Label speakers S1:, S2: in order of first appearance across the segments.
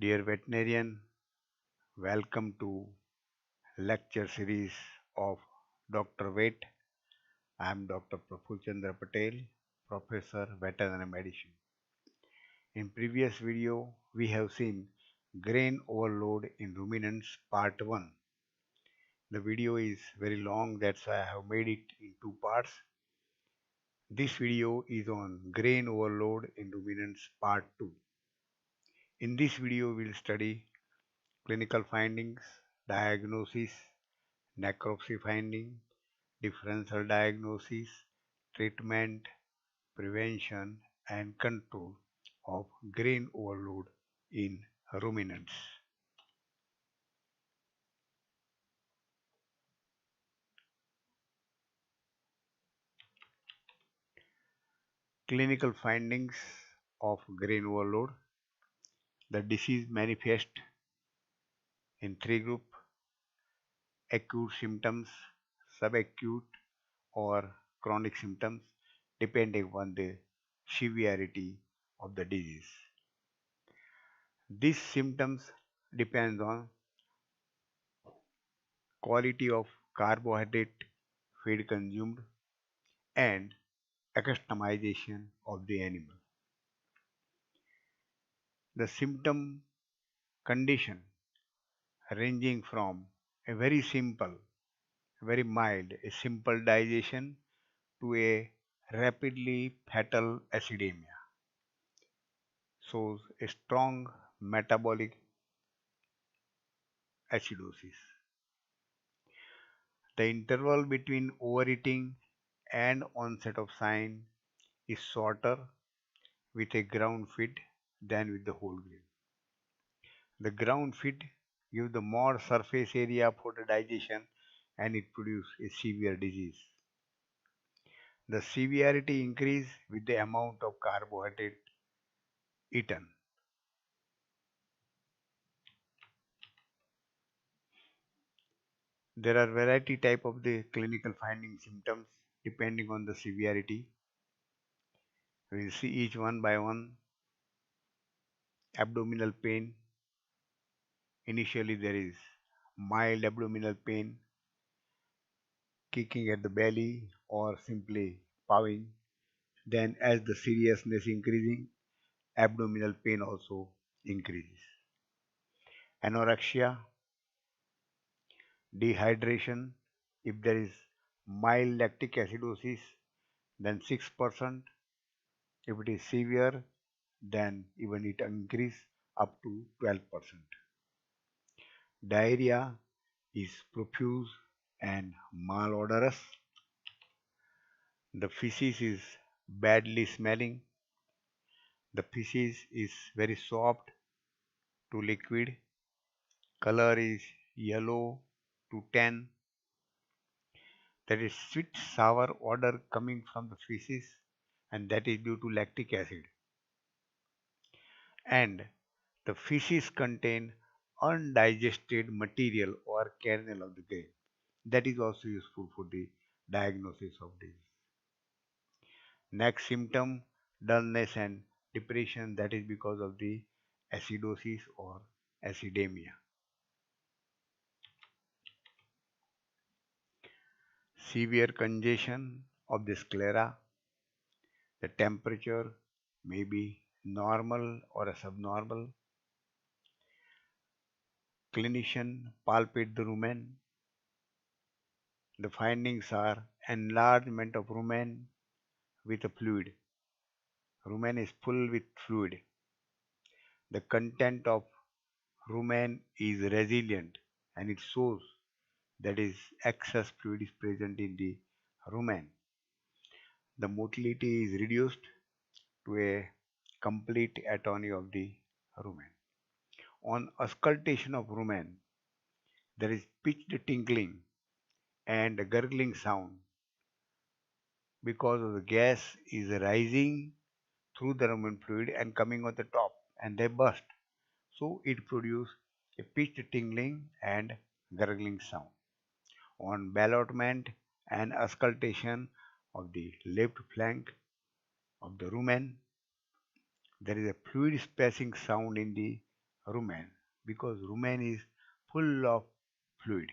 S1: Dear veterinarian, welcome to lecture series of Dr. Vet. I am Dr. Praful Chandra Patel, Professor Veterinary Medicine. In previous video, we have seen grain overload in ruminants part 1. The video is very long, that's why I have made it in two parts. This video is on grain overload in ruminants part 2. In this video, we will study clinical findings, diagnosis, necropsy finding, differential diagnosis, treatment, prevention, and control of grain overload in ruminants. Clinical findings of grain overload. The disease manifests in three groups: acute symptoms, subacute, or chronic symptoms, depending on the severity of the disease. These symptoms depend on quality of carbohydrate feed consumed and accustomization of the animal. The symptom condition ranging from a very simple, very mild, a simple digestion to a rapidly fatal acidemia shows a strong metabolic acidosis. The interval between overeating and onset of sign is shorter with a ground feed than with the whole grain. The ground feed gives the more surface area for the digestion and it produces a severe disease. The severity increase with the amount of carbohydrate eaten. There are variety type of the clinical finding symptoms depending on the severity. We will see each one by one. Abdominal pain. Initially there is mild abdominal pain, kicking at the belly or simply pawing. Then as the seriousness increasing, abdominal pain also increases. Anorexia, dehydration, if there is mild lactic acidosis, then 6%. If it is severe, then even it increase up to 12%. Diarrhea is profuse and malodorous. The feces is badly smelling. The feces is very soft to liquid. Color is yellow to tan. There is sweet sour odor coming from the feces and that is due to lactic acid. And the feces contain undigested material or kernel of the grain. That is also useful for the diagnosis of disease. Next symptom, dullness and depression, that is because of the acidosis or acidemia. Severe congestion of the sclera. The temperature may be normal or subnormal. Clinician palpate the rumen. The findings are enlargement of rumen with a fluid. Rumen is full with fluid. The content of rumen is resilient and it shows that is excess fluid is present in the rumen. The motility is reduced to a complete atony of the rumen. On auscultation of rumen, there is pitched tinkling and a gurgling sound because of the gas is rising through the rumen fluid and coming on the top and they burst. So it produces a pitched tingling and gurgling sound. On ballotment and auscultation of the left flank of the rumen, there is a fluid spacing sound in the rumen because rumen is full of fluid.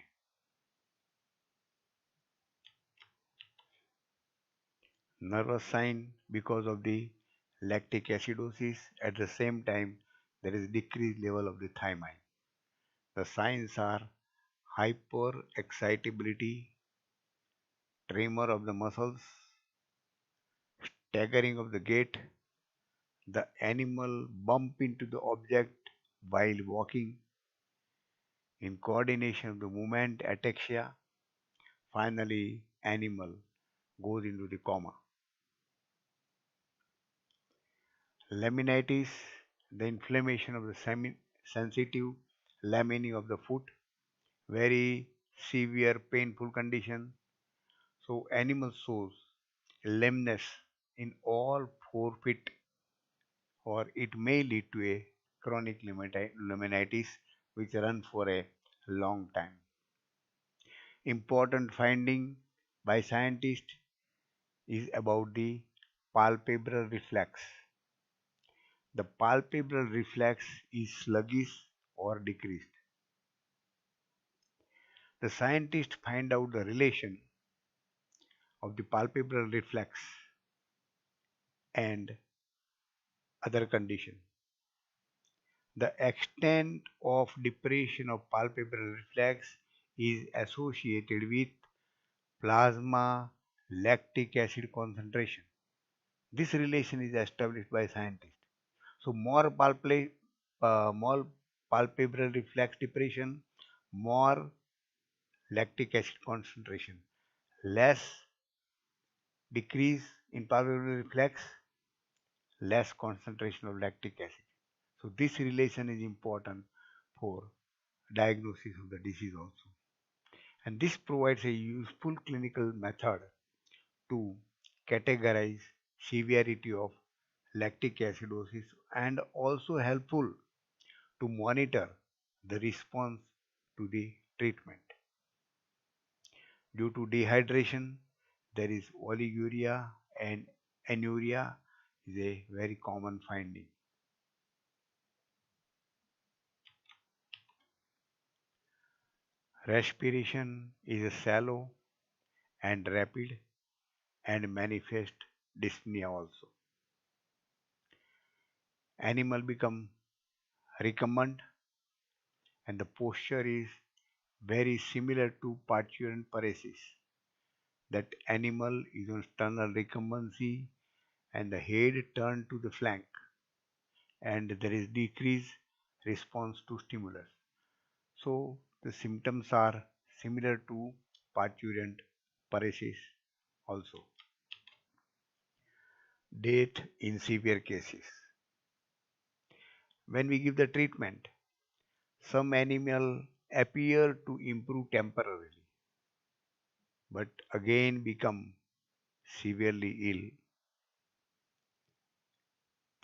S1: Nervous sign because of the lactic acidosis. At the same time, there is decreased level of the thiamine. The signs are hyperexcitability, tremor of the muscles, staggering of the gait, the animal bump into the object while walking, in coordination of the movement, ataxia. Finally, animal goes into the coma. Laminitis, the inflammation of the sensitive lamina of the foot, very severe painful condition. So animal shows lameness in all 4 feet, or it may lead to a chronic laminitis which run for a long time. Important finding by scientists is about the palpebral reflex. The palpebral reflex is sluggish or decreased. The scientists find out the relation of the palpebral reflex and other condition. The extent of depression of palpebral reflex is associated with plasma lactic acid concentration. This relation is established by scientists. So more palpebral reflex depression, more lactic acid concentration, less decrease in palpebral reflex, less concentration of lactic acid. So this relation is important for diagnosis of the disease also. And this provides a useful clinical method to categorize severity of lactic acidosis and also helpful to monitor the response to the treatment. Due to dehydration, there is oliguria and anuria is a very common finding. Respiration is shallow and rapid and manifest dyspnea also. Animal become recumbent and the posture is very similar to parturient paresis. That animal is on sternal recumbency and the head turned to the flank and there is decreased response to stimulus. So the symptoms are similar to parturient paresis also. Death in severe cases. When we give the treatment, some animal appear to improve temporarily, but again become severely ill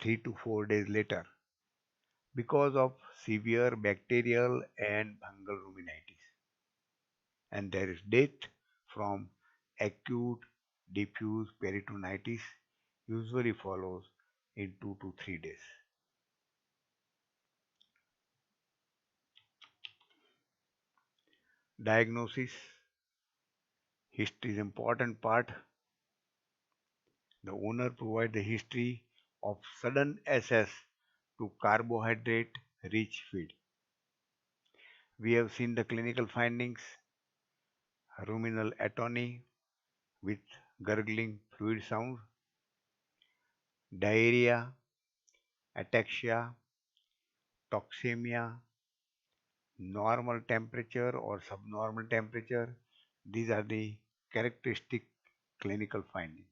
S1: 3 to 4 days later because of severe bacterial and fungal ruminitis. And there is death from acute diffuse peritonitis usually follows in 2 to 3 days. Diagnosis. History is important part. The owner provides the history of sudden access to carbohydrate rich feed. We have seen the clinical findings: ruminal atony with gurgling fluid sound, diarrhea, ataxia, toxemia, normal temperature or subnormal temperature. These are the characteristic clinical findings.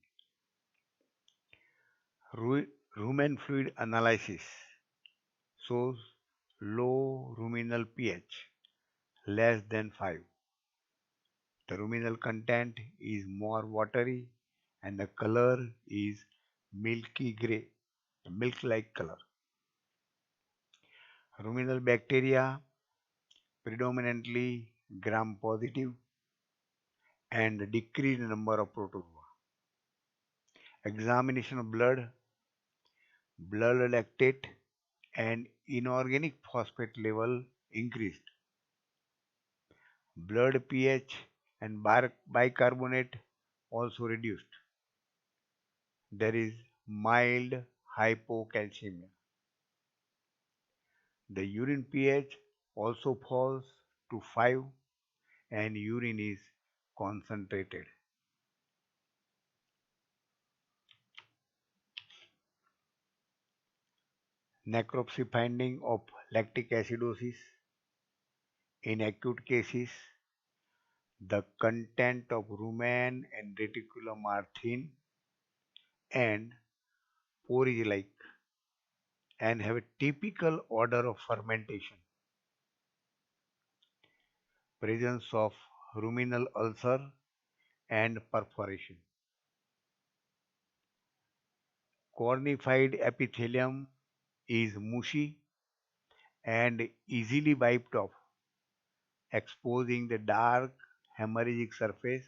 S1: Rumen fluid analysis shows low ruminal pH, less than 5. The ruminal content is more watery and the color is milky gray, milk-like color. Ruminal bacteria predominantly gram-positive and decreased number of protozoa. Examination of blood lactate and inorganic phosphate level increased. Blood pH and bicarbonate also reduced. There is mild hypocalcemia. The urine pH also falls to 5 and urine is concentrated. Necropsy finding of lactic acidosis in acute cases, the content of rumen and reticulum are thin and porridge-like and have a typical order of fermentation. Presence of ruminal ulcer and perforation. Cornified epithelium is mushy and easily wiped off, exposing the dark hemorrhagic surface,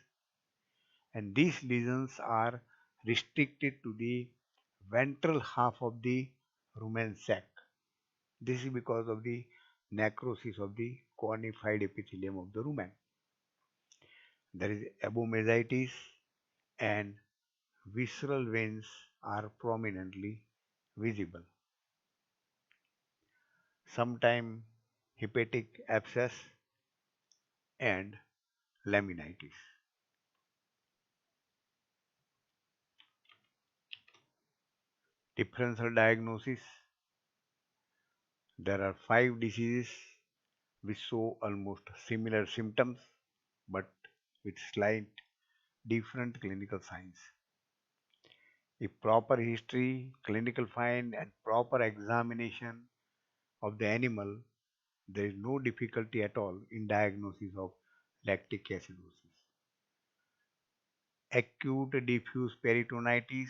S1: and these lesions are restricted to the ventral half of the rumen sac. This is because of the necrosis of the cornified epithelium of the rumen. There is abomasitis and visceral veins are prominently visible. Sometimes hepatic abscess and laminitis. Differential diagnosis. There are five diseases which show almost similar symptoms but with slight different clinical signs. If proper history, clinical find, and proper examination of the animal, there is no difficulty at all in diagnosis of lactic acidosis. Acute diffuse peritonitis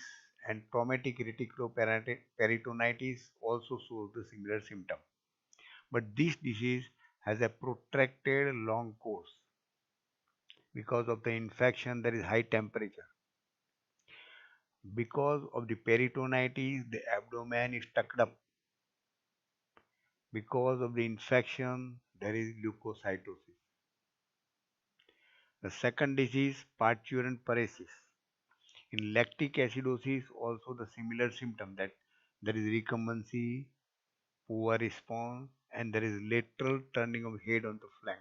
S1: and traumatic reticuloperitonitis also show the similar symptom. But this disease has a protracted long course. Because of the infection, there is high temperature. Because of the peritonitis, the abdomen is tucked up. Because of the infection, there is leukocytosis. The second disease, parturient paresis. In lactic acidosis, also the similar symptom that there is recumbency, poor response, and there is lateral turning of head on the flank.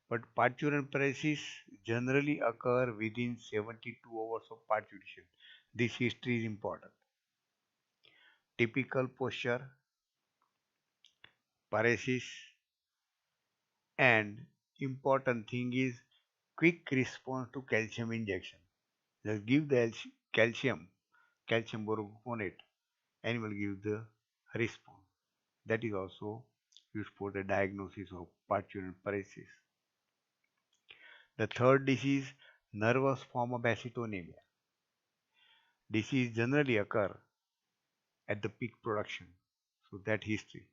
S1: But parturient paresis generally occur within 72 hours of parturition. This history is important. Typical posture, paresis, and important thing is quick response to calcium injection. Just give the calcium boroconate, and will give the response. That is also used for the diagnosis of parturient paresis. The third disease, nervous form of acetonemia. Disease generally occur at the peak production. So that history.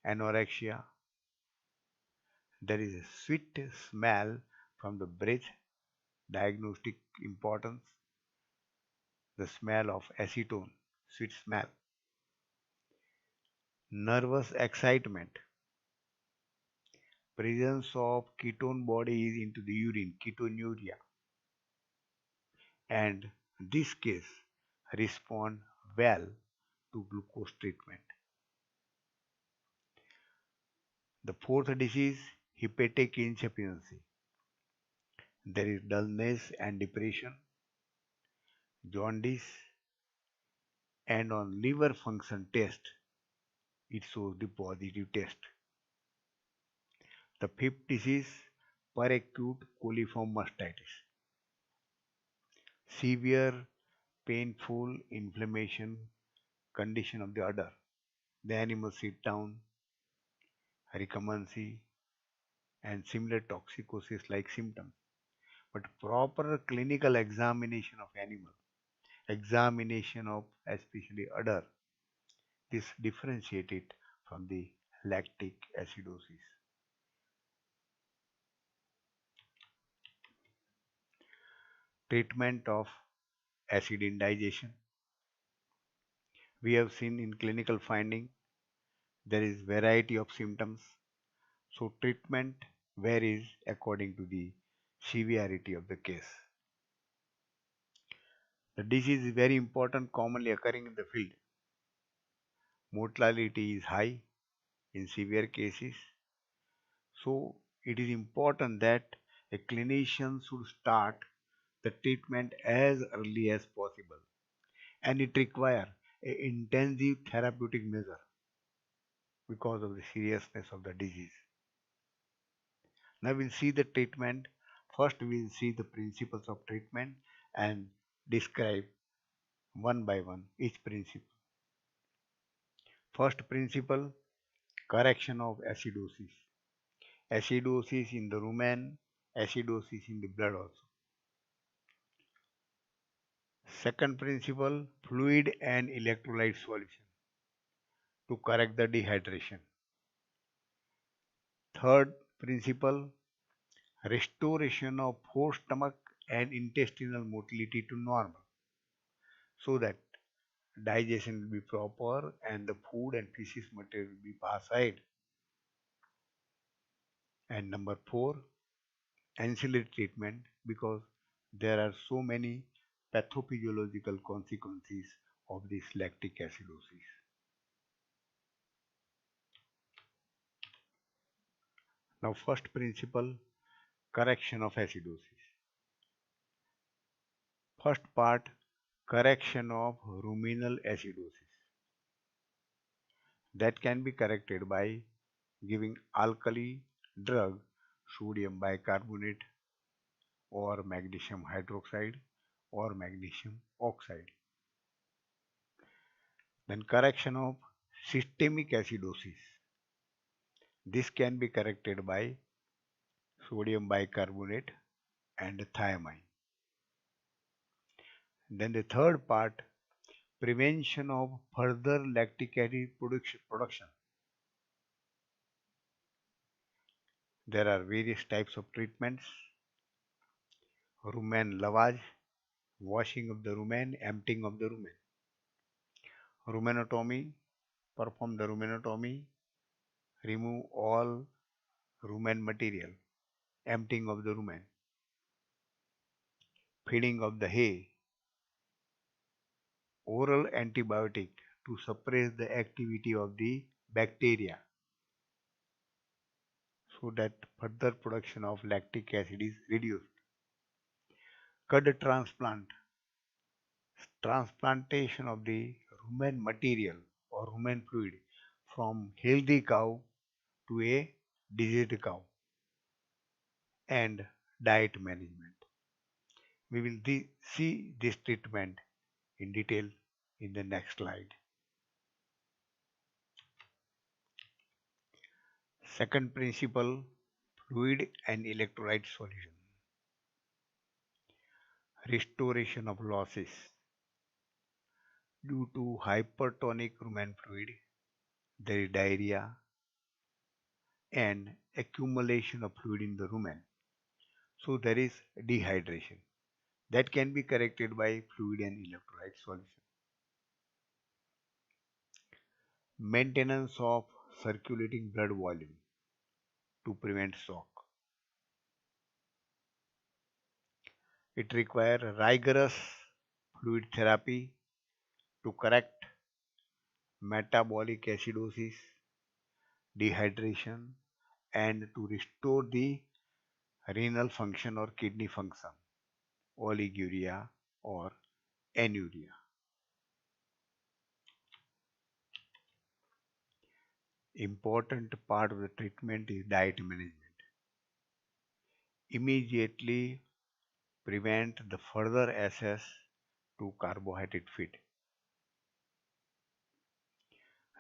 S1: Anorexia. There is a sweet smell from the breath. Diagnostic importance. The smell of acetone. Sweet smell. Nervous excitement. Presence of ketone bodies into the urine. Ketonuria. And this case respond well to glucose treatment. The fourth disease, hepatic insufficiency. There is dullness and depression, jaundice, and on liver function test, it shows the positive test. The fifth disease, peracute coliform mastitis. Severe, painful inflammation condition of the udder. The animal sit down, recumbency, and similar toxicosis like symptoms. But proper clinical examination of animal, examination of especially udder, this differentiate it from the lactic acidosis. Treatment of acid indigestion. We have seen in clinical finding there is variety of symptoms, so treatment varies according to the severity of the case. The disease is very important, commonly occurring in the field. Mortality is high in severe cases, so it is important that a clinician should start the treatment as early as possible, and it requires an intensive therapeutic measure because of the seriousness of the disease. Now we'll see the treatment. First, we'll see the principles of treatment and describe one by one each principle. First principle, correction of acidosis. Acidosis in the rumen, acidosis in the blood also. Second principle, fluid and electrolyte solution to correct the dehydration. Third principle, restoration of forced stomach and intestinal motility to normal so that digestion will be proper and the food and feces material will be passed out. And number four, ancillary treatment, because there are so many pathophysiological consequences of this lactic acidosis. Now, first principle, correction of acidosis. First part, correction of ruminal acidosis. That can be corrected by giving alkali drug, sodium bicarbonate or magnesium hydroxide or magnesium oxide. Then correction of systemic acidosis. This can be corrected by sodium bicarbonate and thiamine. Then the third part, prevention of further lactic acid production. There are various types of treatments. Rumen lavage, washing of the rumen, emptying of the rumen. Rumenotomy, perform the rumenotomy, remove all rumen material, emptying of the rumen. Feeding of the hay, oral antibiotic to suppress the activity of the bacteria so that further production of lactic acid is reduced. Cud transplant, transplantation of the rumen material or rumen fluid from healthy cow to a diseased cow. And diet management. We will see this treatment in detail in the next slide. Second principle, fluid and electrolyte solution. Restoration of losses. Due to hypertonic rumen fluid, there is diarrhea and accumulation of fluid in the rumen. So there is dehydration. That can be corrected by fluid and electrolyte solution. Maintenance of circulating blood volume to prevent shock. It requires rigorous fluid therapy to correct metabolic acidosis, dehydration, and to restore the renal function or kidney function, oliguria or anuria. Important part of the treatment is diet management. Immediately prevent the further access to carbohydrate feed.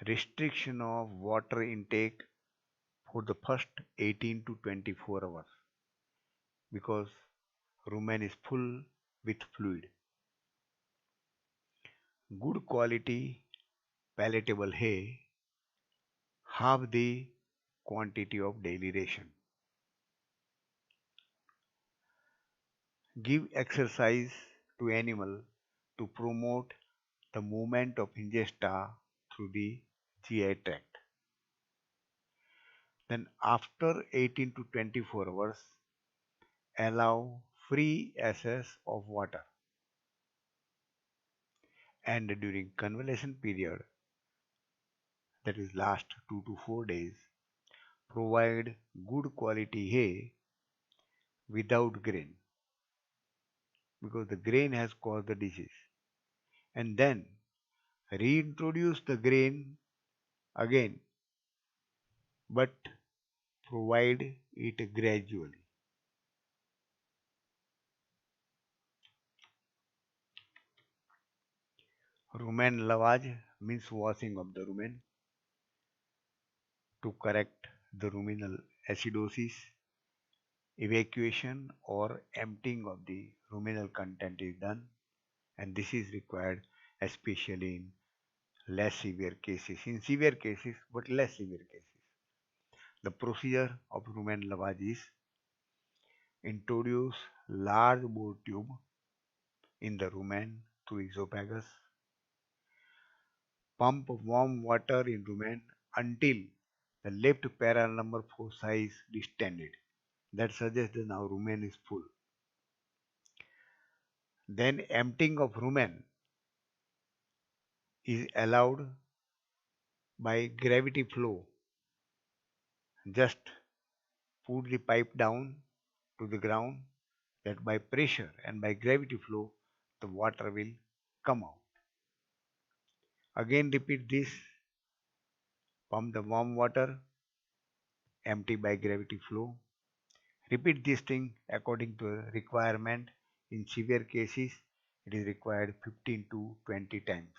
S1: Restriction of water intake for the first 18 to 24 hours because rumen is full with fluid. Good quality palatable hay, half the quantity of daily ration. Give exercise to animal to promote the movement of ingesta through the GI tract. Then after 18 to 24 hours, allow free access of water. And during convalescent period, that is last 2 to 4 days, provide good quality hay without grain because the grain has caused the disease. And then reintroduce the grain again, but provide it gradually. Rumen lavage means washing of the rumen to correct the ruminal acidosis. Evacuation or emptying of the ruminal content is done, and this is required especially in less severe cases. In severe cases, but less severe cases. The procedure of rumen lavage is introduce large bore tube in the rumen through esophagus, pump warm water in rumen until the left para number 4 size distended. That suggests that now rumen is full. Then emptying of rumen is allowed by gravity flow. Just put the pipe down to the ground that by pressure and by gravity flow the water will come out. Again repeat this, pump the warm water, empty by gravity flow. Repeat this thing according to requirement. In severe cases, it is required 15 to 20 times.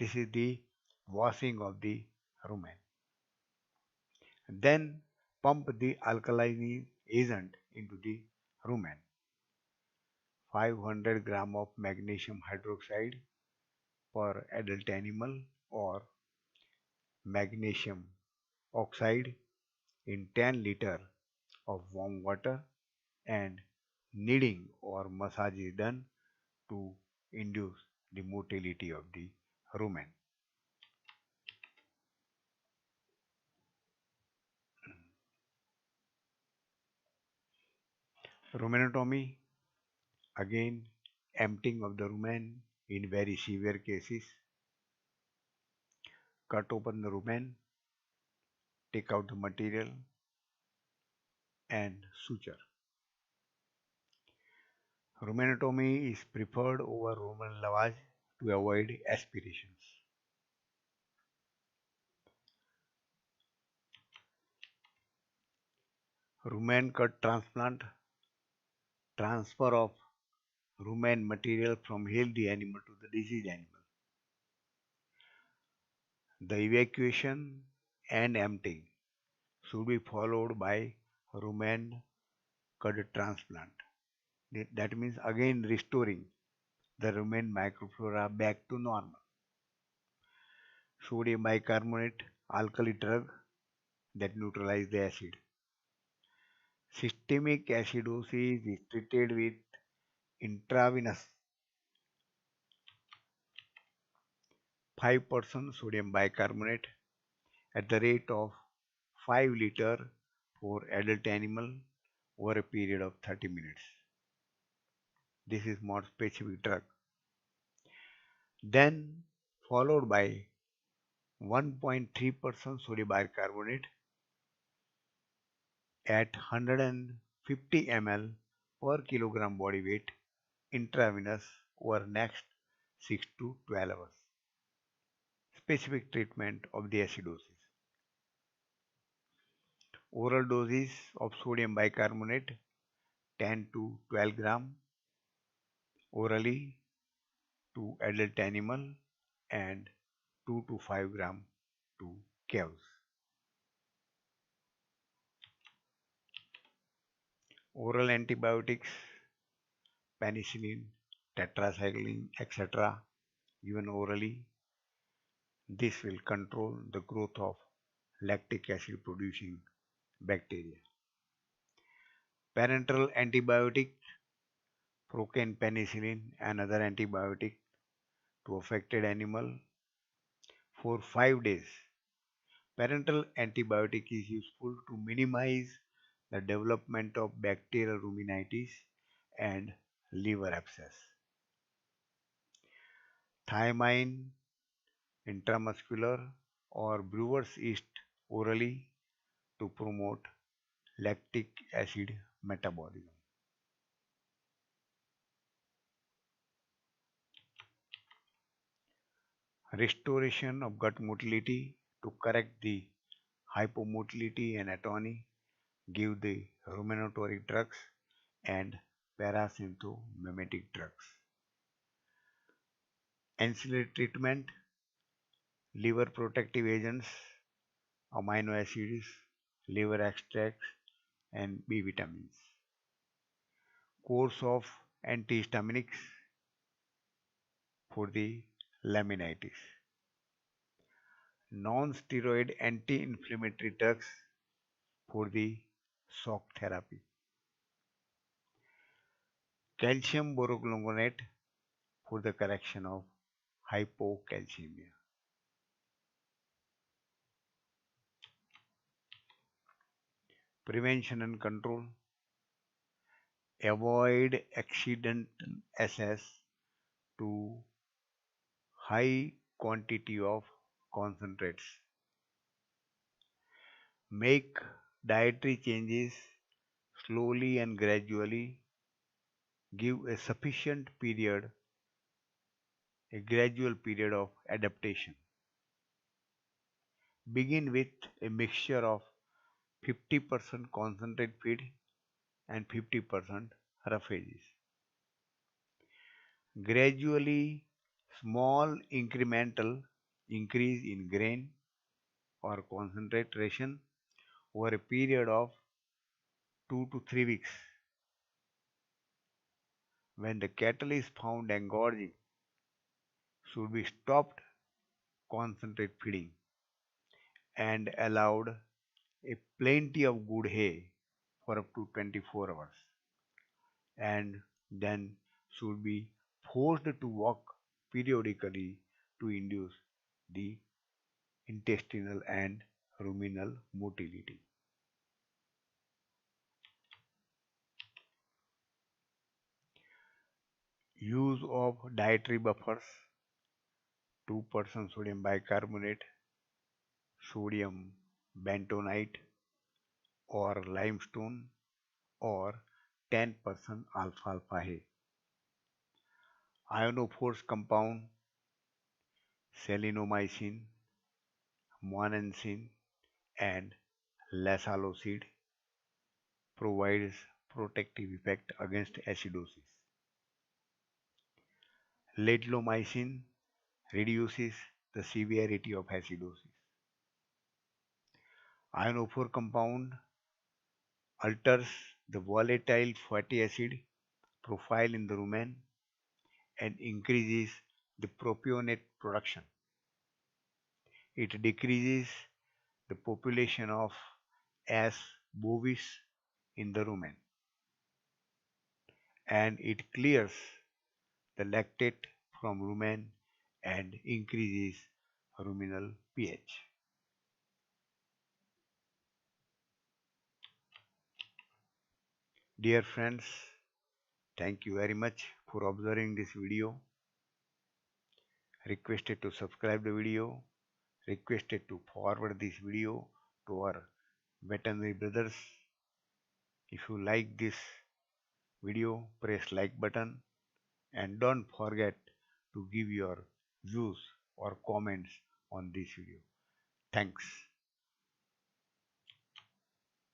S1: This is the washing of the rumen. Then pump the alkalining agent into the rumen. 500 gram of magnesium hydroxide per adult animal or magnesium oxide in 10 liter of warm water, and kneading or massage is done to induce the motility of the rumen. Rumenotomy, again emptying of the rumen in very severe cases. Cut open the rumen, take out the material and suture. Rumenotomy is preferred over rumen lavage to avoid aspirations. Rumen cut transplant, transfer of rumen material from healthy animal to the diseased animal. The evacuation and emptying should be followed by rumen cut transplant. That means again restoring the rumen microflora back to normal. Sodium bicarbonate alkali drug that neutralize the acid. Systemic acidosis is treated with intravenous 5% sodium bicarbonate at the rate of 5 liter for adult animal over a period of 30 minutes. This is more specific drug. Then followed by 1.3% sodium bicarbonate at 150 ml per kilogram body weight intravenous over next 6 to 12 hours. Specific treatment of the acidosis. Oral doses of sodium bicarbonate 10 to 12 gram orally to adult animal and 2 to 5 gram to cows. Oral antibiotics, penicillin, tetracycline, etc. given orally. This will control the growth of lactic acid producing bacteria. Parenteral antibiotic, procaine penicillin, and other antibiotic to affected animal for 5 days. Parental antibiotic is useful to minimize the development of bacterial ruminitis and liver abscess. Thiamine intramuscular or brewer's yeast orally to promote lactic acid metabolism. Restoration of gut motility to correct the hypomotility and atony, give the ruminatory drugs and parasymptomatic drugs. Ancillary treatment, liver protective agents, amino acids, liver extracts, and B vitamins. Course of antihistaminics for the laminitis. Non-steroid anti-inflammatory drugs for the shock therapy. Calcium borogluconate for the correction of hypocalcemia. Prevention and control. Avoid accidental access to high quantity of concentrates. Make dietary changes slowly and gradually. Give a gradual period of adaptation. Begin with a mixture of 50% concentrate feed and 50% roughages. Gradually, small incremental increase in grain or concentrate ration over a period of 2 to 3 weeks. When the cattle is found engorging, should be stopped concentrate feeding and allowed a plenty of good hay for up to 24 hours, and then should be forced to walk periodically to induce the intestinal and ruminal motility. Use of dietary buffers, 2% sodium bicarbonate, sodium bentonite or limestone, or 10% alfalfa hay. Ionophores compound, selinomycin, monensin, and lasalocid provides protective effect against acidosis. Leadlomycin reduces the severity of acidosis. Ionophore compound alters the volatile fatty acid profile in the rumen and increases the propionate production. It decreases the population of S. bovis in the rumen, and it clears the lactate from rumen and increases ruminal pH. Dear friends, thank you very much for observing this video. Requested to subscribe the video, requested to forward this video to our veterinary brothers. If you like this video, press like button and don't forget to give your views or comments on this video. Thanks.